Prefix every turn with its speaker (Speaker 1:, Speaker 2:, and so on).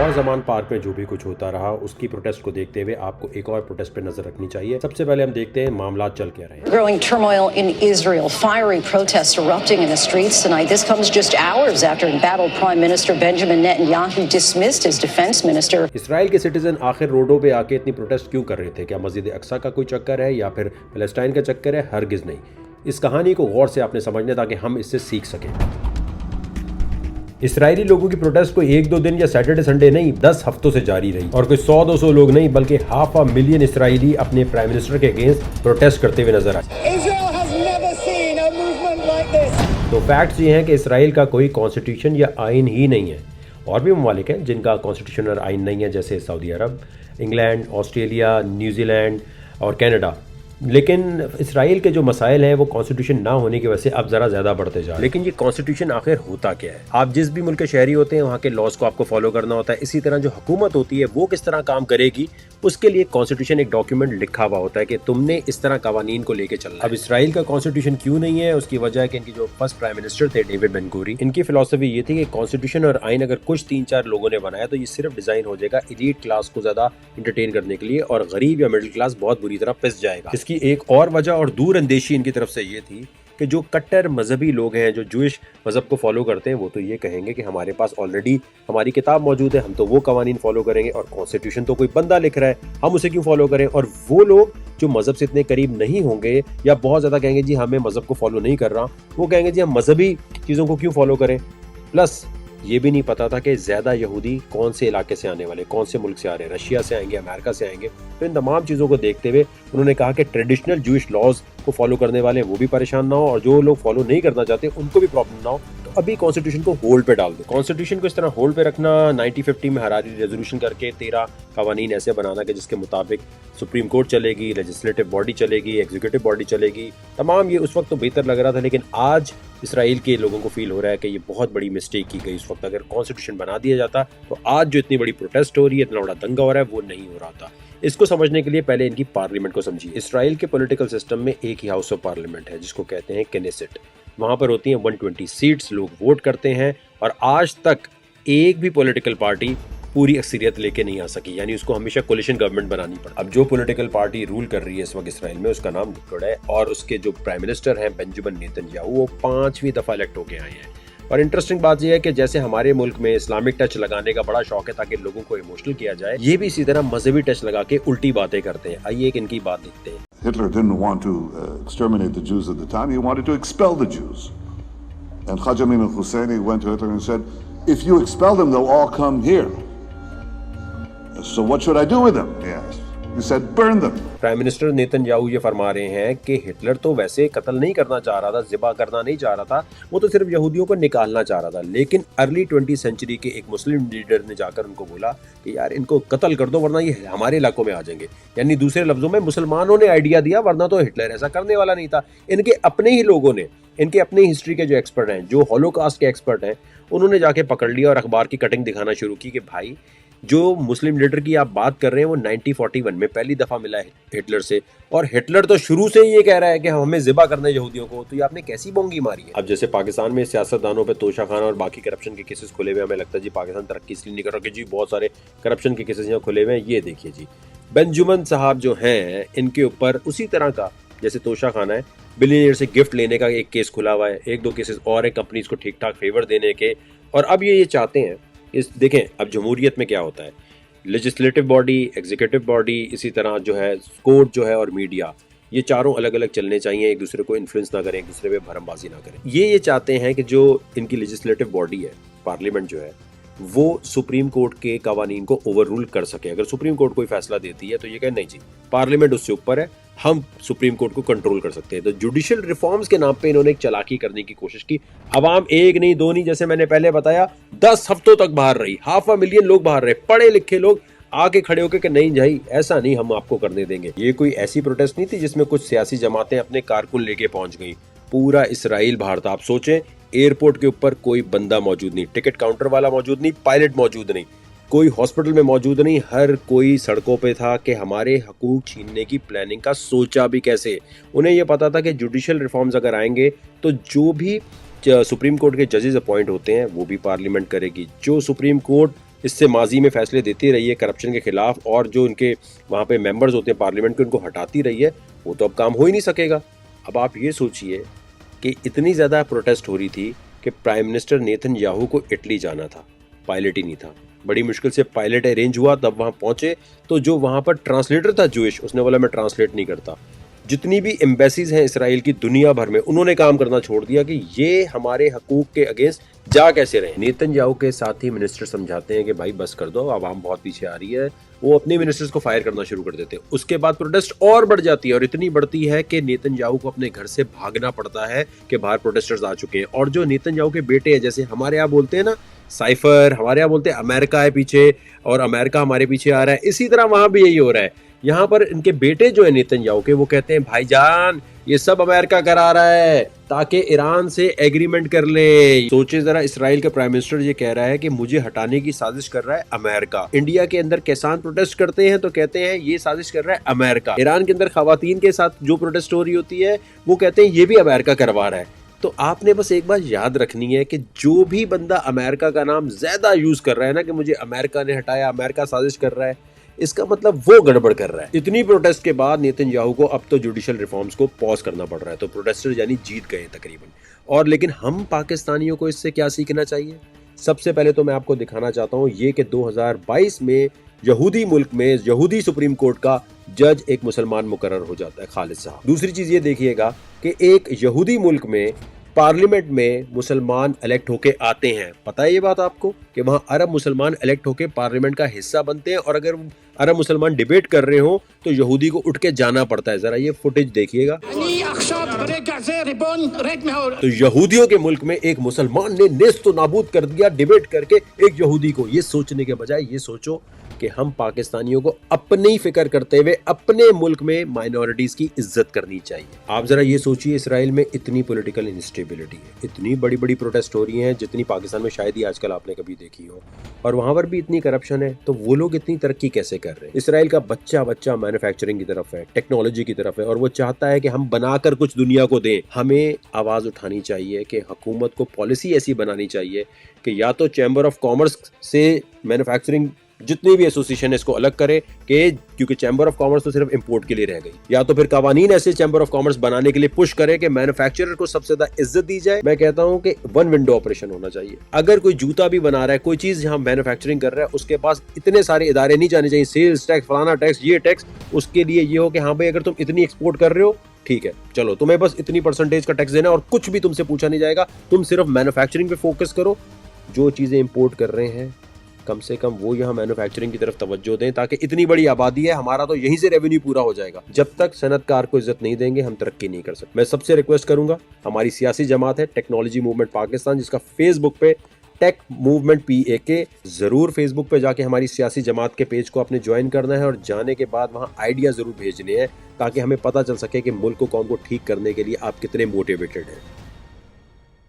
Speaker 1: और जमान पार्क में जो भी कुछ होता रहा उसकी प्रोटेस्ट को देखते हुए आपको एक और प्रोटेस्ट पे नजर रखनी चाहिए। सबसे पहले हम देखते हैं मामला चल क्या रहे हैं।
Speaker 2: Growing turmoil in Israel, fiery protests erupting in the streets tonight. This comes just hours after embattled Prime Minister Benjamin Netanyahu dismissed his defense minister.
Speaker 1: Israel के सिटीजन आखिर रोडों पे आके इतनी प्रोटेस्ट क्यों कर रहे थे? क्या मस्जिद अक्सा का कोई चक्कर है या फिर पैलेस्टाइन का चक्कर है? हरगिज नहीं। इस कहानी को गौर से आपने समझना ताकि हम इससे सीख सकें। इसराइली लोगों की प्रोटेस्ट को 1-2 दिन या सैटरडे संडे नहीं 10 हफ्तों से जारी रही और कोई 100-200 लोग नहीं बल्कि 500,000 इसराइली अपने प्राइम मिनिस्टर के अगेंस्ट प्रोटेस्ट करते हुए नजर आए। तो फैक्ट्स ये हैं कि इसराइल का कोई कॉन्स्टिट्यूशन या आइन ही नहीं है। और भी ममालिक हैं जिनका कॉन्स्टिट्यूशन और आइन नहीं है, जैसे सऊदी अरब, इंग्लैंड, ऑस्ट्रेलिया, न्यूजीलैंड और कनाडा। लेकिन इसराइल के जो मसाइल हैं वो कॉन्स्टिट्यूशन ना होने की वजह से अब ज़रा ज़्यादा बढ़ते जा रहे हैं। लेकिन ये कॉन्स्टिट्यूशन आखिर होता क्या है? आप जिस भी मुल्क के शहरी होते हैं वहाँ के लॉज को आपको फॉलो करना होता है। इसी तरह जो हुकूमत होती है वो किस तरह काम करेगी उसके लिए कॉन्स्टिट्यूशन एक डॉक्यूमेंट लिखा हुआ होता है कि तुमने इस तरह कवानीन को लेकर चलना है। अब इसराइल का कॉन्स्टिट्यूशन क्यों नहीं है उसकी वजह है कि इनकी जो फर्स्ट प्राइम मिनिस्टर थे डेविड बेन गुरियन, इनकी फिलॉसफी ये थी कि कॉन्स्टिट्यूशन और आइन अगर कुछ 3-4 लोगों ने बनाया तो ये सिर्फ डिजाइन हो जाएगा एलीट क्लास को ज्यादा इंटरटेन करने के लिए और गरीब या मिडिल क्लास बहुत बुरी तरह पिस जाएगा। इसकी एक और वजह और दूर अंदेशी इनकी तरफ से ये थी कि जो कट्टर मजहबी लोग हैं जो जूइश मजहब को फॉलो करते हैं वो तो ये कहेंगे कि हमारे पास ऑलरेडी हमारी किताब मौजूद है, हम तो वो कवानीन फॉलो करेंगे और कॉन्स्टिट्यूशन तो कोई बंदा लिख रहा है, हम उसे क्यों फॉलो करें। और वो लोग जो मजहब से इतने करीब नहीं होंगे या बहुत ज्यादा कहेंगे जी हमें मजहब को फॉलो नहीं कर रहा, वो कहेंगे जी हम मजहबी चीजों को क्यों फॉलो करें। प्लस ये भी नहीं पता था कि ज्यादा यहूदी कौन से इलाके से आने वाले, कौन से मुल्क से आ रहे हैं, रशिया से आएंगे, अमेरिका से आएंगे। तो इन तमाम चीजों को देखते हुए उन्होंने कहा कि ट्रेडिशनल जूइश लॉज को फॉलो करने वाले वो भी परेशान ना हो और जो लोग फॉलो नहीं करना चाहते उनको भी प्रॉब्लम ना हो। तो अभी कॉन्स्टिट्यूशन को होल्ड पे डाल दो। कॉन्स्टिट्यूशन को इस तरह होल्ड पे रखना, 1950 में हरारी रेजोल्यूशन करके 13 कवानीन ऐसे बनाना कि जिसके मुताबिक सुप्रीम कोर्ट चलेगी, लेजिस्लेटिव बॉडी चलेगी, एग्जीक्यूटिव बॉडी चलेगी, तमाम ये उस वक्त तो बेहतर लग रहा था। लेकिन आज इसराइल के लोगों को फील हो रहा है कि ये बहुत बड़ी मिस्टेक की गई। उस वक्त अगर कॉन्स्टिट्यूशन बना दिया जाता तो आज जो इतनी बड़ी प्रोटेस्ट हो रही है, इतना बड़ा दंगा हो रहा है, वो नहीं हो रहा था। इसको समझने के लिए पहले इनकी पार्लियामेंट को समझिए। इसराइल के पॉलिटिकल सिस्टम में एक ही हाउस ऑफ पार्लियामेंट है जिसको कहते हैं केनेसेट। वहां पर होती हैं 120 सीट्स, लोग वोट करते हैं और आज तक एक भी पॉलिटिकल पार्टी पूरी अक्सरियत लेके नहीं आ सकी, यानी उसको हमेशा कोलिशन गवर्नमेंट बनानी पड़ी। अब जो पॉलिटिकल पार्टी रूल कर रही है इस वक्त इसराइल में उसका नाम लिक्विड है और उसके जो प्राइम मिनिस्टर हैं बेंजामिन नेतन्याहू वो 5वीं दफा इलेक्ट होके आए हैं। और इंटरेस्टिंग बात यह है कि जैसे हमारे मुल्क में इस्लामिक टच लगाने का बड़ा शौक है ताकि लोगों को इमोशनल किया जाए, ये भी इसी तरह मजहबी टच लगा के उल्टी बातें करते हैं। आइए एक इनकी बात देखते हैं।
Speaker 3: Hitler didn't want to exterminate the Jews at the time. He wanted to expel the Jews. And Haj Amin al-Husseini went to Hitler and said, if you expel them, they'll all come here. So what should I do with them? He asked. He said, burn them.
Speaker 1: Prime minister Netanyahu ये फरमा रहे हैं कि Hitler तो वैसे कत्ल नहीं करना चाह रहा था, ज़िबा करना नहीं चाह रहा था, वो तो सिर्फ यहूदियों को निकालना चाह रहा था। लेकिन अर्ली 20th सेंचुरी के एक मुस्लिम लीडर ने जाकर उनको बोला कि यार इनको कत्ल कर दो वरना ये हमारे इलाकों में आ जाएंगे। यानी दूसरे लफ्जों में मुसलमानों ने आइडिया दिया, वरना तो हिटलर ऐसा करने वाला नहीं था। इनके अपने ही लोगों ने, इनके अपने हिस्ट्री के जो एक्सपर्ट हैं, जो हॉलोकास्ट के एक्सपर्ट हैं, उन्होंने जाके पकड़ लिया और अखबार की कटिंग दिखाना शुरू की कि भाई जो मुस्लिम लीडर की आप बात कर रहे हैं वो 1941 में पहली दफा मिला है हिटलर से और हिटलर तो शुरू से ही ये कह रहा है कि हमें ज़िबा करना है यहूदियों को। तो ये आपने कैसी बोंगी मारी है। अब जैसे पाकिस्तान में सियासतदानों पे तोशाखाना और बाकी करप्शन के केसेस खुले हुए, हमें लगता है जी पाकिस्तान तरक्की इसलिए नहीं कर रहा कि जी बहुत सारे करप्शन के केसेस यहाँ खुले हुए हैं। ये देखिए जी बेंजामिन साहब जो हैं इनके ऊपर उसी तरह का जैसे तोशाखाना है, बिलियनियर से गिफ्ट लेने का एक केस खुला हुआ है, 1-2 केसेस और है कंपनीज को ठीक ठाक फेवर देने के। और अब ये चाहते हैं इस देखें अब जमहूरियत में क्या होता है, लेजिस्लेटिव बॉडी, एग्जीक्यूटिव बॉडी, इसी तरह जो है कोर्ट जो है और मीडिया, ये चारों अलग अलग चलने चाहिए, एक दूसरे को इन्फ्लुएंस ना करें, एक दूसरे पे भरमबाजी ना करें। ये चाहते हैं कि जो इनकी लेजिस्लेटिव बॉडी है, पार्लियामेंट जो है, वो सुप्रीम कोर्ट के कवानीन को ओवर रूल कर सके। अगर सुप्रीम कोर्ट कोई फैसला देती है तो ये कहे नहीं जी पार्लियामेंट उससे ऊपर है, हम सुप्रीम कोर्ट को कंट्रोल कर सकते हैं। तो जुडिशियल रिफॉर्म्स के नाम पे इन्होंने एक चालाकी करने की कोशिश की। अवाम एक नहीं दो नहीं, जैसे मैंने पहले बताया 10 हफ्तों तक बाहर रही, 500,000 लोग बाहर रहे, पढ़े लिखे लोग आके खड़े होकर कि नहीं भाई ऐसा नहीं, हम आपको करने देंगे। ये कोई ऐसी प्रोटेस्ट नहीं थी जिसमें कुछ सियासी जमातें अपने कारकुन लेके पहुंच गई, पूरा इसराइल बाहर था। आप सोचें एयरपोर्ट के ऊपर कोई बंदा मौजूद नहीं, टिकट काउंटर वाला मौजूद नहीं, पायलट मौजूद नहीं, कोई हॉस्पिटल में मौजूद नहीं, हर कोई सड़कों पे था कि हमारे हकूक छीनने की प्लानिंग का सोचा भी कैसे। उन्हें यह पता था कि जुडिशियल रिफॉर्म्स अगर आएंगे तो जो भी सुप्रीम कोर्ट के जजेस अपॉइंट होते हैं वो भी पार्लियामेंट करेगी, जो सुप्रीम कोर्ट इससे माजी में फैसले देती रही है करप्शन के खिलाफ, और जो इनके वहाँ पे मेंबर्स होते हैं पार्लियामेंट के, उनको हटाती रही है, वो तो अब काम हो ही नहीं सकेगा। अब आप ये सोचिए कि इतनी ज़्यादा प्रोटेस्ट हो रही थी कि प्राइम मिनिस्टर नेतन्याहू को इटली जाना था, पायलट ही नहीं था। बड़ी मुश्किल से पायलट अरेंज हुआ, तब वहाँ पहुँचे तो जो वहाँ पर ट्रांसलेटर था जूइश, उसने बोला मैं ट्रांसलेट नहीं करता। जितनी भी एम्बेसीज हैं इसराइल की दुनिया भर में, उन्होंने काम करना छोड़ दिया कि ये हमारे हकूक के अगेंस्ट जा कैसे रहे। नेतन्याहू के साथ ही मिनिस्टर समझाते हैं कि भाई बस कर दो, आवाम बहुत पीछे आ रही है, वो अपने मिनिस्टर्स को फायर करना शुरू कर देते हैं। उसके बाद प्रोटेस्ट और बढ़ जाती है, और इतनी बढ़ती है कि नेतन्याहू को अपने घर से भागना पड़ता है कि बाहर प्रोटेस्टर्स आ चुके हैं। और जो नेतन्याहू के बेटे हैं, जैसे हमारे यहाँ बोलते हैं ना साइफर, हमारे यहाँ बोलते हैं अमेरिका है पीछे और अमेरिका हमारे पीछे आ रहा है, इसी तरह वहां भी यही हो रहा है। यहाँ पर इनके बेटे जो है नेतन्याहू के, वो कहते हैं भाईजान ये सब अमेरिका करा रहा है ताकि ईरान से एग्रीमेंट कर ले। सोचे जरा, इसराइल का प्राइम मिनिस्टर ये कह रहा है कि मुझे हटाने की साजिश कर रहा है अमेरिका। इंडिया के अंदर किसान प्रोटेस्ट करते हैं तो कहते हैं ये साजिश कर रहा है अमेरिका। ईरान के अंदर खवातीन के साथ जो प्रोटेस्ट हो रही होती है वो कहते हैं ये भी अमेरिका करवा रहा है। तो आपने बस एक बात याद रखनी है कि जो भी बंदा अमेरिका का नाम ज्यादा यूज कर रहा है ना कि मुझे अमेरिका ने हटाया, अमेरिका साजिश कर रहा है, इसका मतलब वो गड़बड़ कर रहा है। इतनी प्रोटेस्ट के बाद नेतन्याहू को अब तो जुडिशियल रिफॉर्म्स को पॉज करना पड़ रहा है, तो प्रोटेस्टर यानी जीत गए तकरीबन। और लेकिन हम पाकिस्तानियों को इससे क्या सीखना चाहिए? सबसे पहले तो मैं आपको दिखाना चाहता हूँ ये कि 2022 में यहूदी मुल्क में यहूदी सुप्रीम कोर्ट का जज एक मुसलमान मुकर्रर हो जाता है, खालिद साहब। दूसरी चीज ये देखिएगा कि एक यहूदी मुल्क में पार्लियामेंट में मुसलमान इलेक्ट होके आते हैं। पता है ये बात आपको कि वहाँ अरब मुसलमान इलेक्ट होके पार्लियामेंट का हिस्सा बनते हैं, और अगर अरब मुसलमान डिबेट कर रहे हो तो यहूदी को उठ के जाना पड़ता है। जरा ये फुटेज देखिएगा। तो यहूदियों के मुल्क में एक मुसलमान ने नेस्तो नाबूद कर दिया डिबेट करके एक यहूदी को। ये सोचने के बजाय ये सोचो कि हम पाकिस्तानियों को अपनी फिक्र करते हुए अपने मुल्क में माइनॉरिटीज की इज्जत करनी चाहिए। आप जरा ये सोचिए, इसराइल में इतनी पॉलिटिकल इंस्टेबिलिटी है, इतनी बड़ी बड़ी प्रोटेस्ट हो रही हैं जितनी पाकिस्तान में शायद ही आजकल आपने कभी देखी हो, और वहां पर भी इतनी करप्शन है, तो वो लोग इतनी तरक्की कैसे कर रहे हैं? इसराइल का बच्चा बच्चा मैन्युफैक्चरिंग की तरफ है, टेक्नोलॉजी की तरफ है, और वो चाहता है कि हम बनाकर कुछ दुनिया को दें। हमें आवाज उठानी चाहिए कि हुकूमत को पॉलिसी ऐसी बनानी चाहिए कि या तो चैम्बर ऑफ कॉमर्स से मैन्युफैक्चरिंग जितनी भी एसोसिएशन है इसको अलग करे, कि क्योंकि चैम्बर ऑफ कॉमर्स तो सिर्फ इंपोर्ट के लिए रह गई, या तो फिर कवानीन ऐसे चैम्बर ऑफ कॉमर्स बनाने के लिए पुश करे कि मैन्युफैक्चरर को सबसे ज्यादा इज्जत दी जाए। मैं कहता हूं कि वन विंडो ऑपरेशन होना चाहिए। अगर कोई जूता भी बना रहा है, कोई चीज जहां मैन्युफैक्चरिंग कर रहा है, उसके पास इतने सारे इदारे नहीं जाने चाहिए, सेल्स टैक्स, फलाना टैक्स, ये टैक्स। उसके लिए ये हो कि हाँ भाई अगर तुम इतनी एक्सपोर्ट कर रहे हो, ठीक है, चलो तुम्हें बस इतनी परसेंटेज का टैक्स देना है और कुछ भी तुमसे पूछा नहीं जाएगा, तुम सिर्फ मैन्युफैक्चरिंग पे फोकस करो। जो चीजें इंपोर्ट कर रहे हैं कम से कम वो यहाँ मैन्युफैक्चरिंग की तरफ तवज्जो दें, ताकि इतनी बड़ी आबादी है, हमारा तो यहीं से रेवेन्यू पूरा हो जाएगा। जब तक सनतकार को इज्जत नहीं देंगे हम तरक्की नहीं कर सकते। मैं सबसे रिक्वेस्ट करूंगा, हमारी सियासी जमात है टेक्नोलॉजी मूवमेंट पाकिस्तान, जिसका फेसबुक पे टेक मूवमेंट PAK, जरूर फेसबुक पे जाके हमारी सियासी जमात के पेज को आपने ज्वाइन करना है, और जाने के बाद वहाँ आइडिया जरूर भेजने हैं ताकि हमें पता चल सके कि मुल्क को कौन को ठीक करने के लिए आप कितने मोटिवेटेड हैं।